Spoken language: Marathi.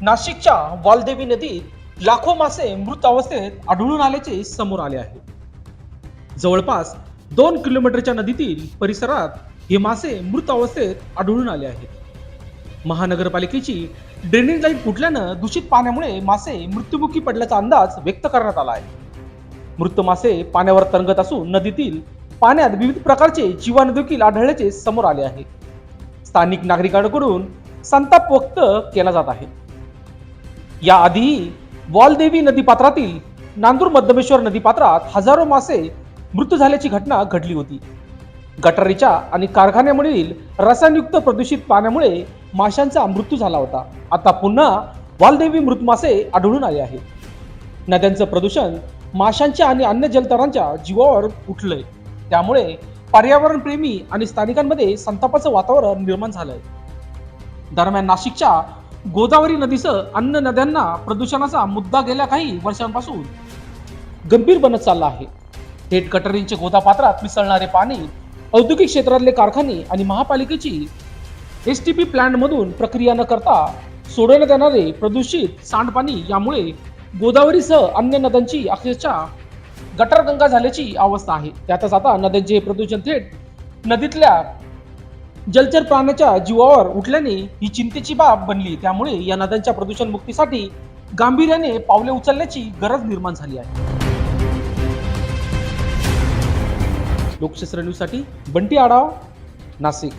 नाशिकच्या वालदेवी नदीत लाखो मासे मृत अवस्थेत आढळून आल्याचे समोर आले आहे। जवळपास 2 किलोमीटरच्या नदीतील परिसरात हे मासे मृत अवस्थेत आढळून आले आहेत। महानगरपालिकेची ड्रेनेज लाईन फुटल्यानं दूषित पाण्यामुळे मासे मृत्युमुखी पडल्याचा अंदाज व्यक्त करण्यात आला आहे। मृत मासे पाण्यावर तरंगत असून नदीतील पाण्यात विविध प्रकारचे जीवाणू देखील आढळल्याचे समोर आले आहे। स्थानिक नागरिकांकडून संताप व्यक्त केला जात आहे। याआधीही वालदेवी नदीपात्रातील नांदूर मध्यमेश्वर नदीपात्रात हजारो मासे मृत्यू झाल्याची घटना घडली होती। गटारीच्या आणि कारखान्यामधील रसायनयुक्त प्रदूषित पाण्यामुळे माशांचा मृत्यू झाला होता। आता पुन्हा वालदेवी मृत मासे आढळून आले आहे। नद्यांचं प्रदूषण माशांच्या आणि अन्य जलचरांच्या जीवावर उठलंय, त्यामुळे पर्यावरण प्रेमी आणि स्थानिकांमध्ये संतापाचं वातावरण निर्माण झालंय। दरम्यान नाशिकच्या गोदावरी नदीसह अन्य नद्यांना प्रदूषणाचा मुद्दा गेल्या काही वर्षांपासून गंभीर बनत चालला आहे। थेट गटारींचे गोदापात्रात मिसळणारे पाणी, औद्योगिक क्षेत्रातले कारखाने आणि महापालिकेची एसटीपी प्लांट मधून प्रक्रिया न करता सोडण्यात येणारे प्रदूषित सांडपाणी यामुळे गोदावरीसह अन्य नद्यांची अक्षरशः गटारगंगा झाल्याची अवस्था आहे। त्यातच आता नद्यांचे प्रदूषण थेट नदीतल्या जलचर प्राण्याच्या जीवावर उठल्याने ही चिंतेची बाब बनली। त्यामुळे या नद्यांच्या प्रदूषण मुक्तीसाठी गांभीर्याने पावले उचलण्याची गरज निर्माण झाली आहे। लोकशास्त्र न्यूजसाठी बंटी आढाव, नाशिक।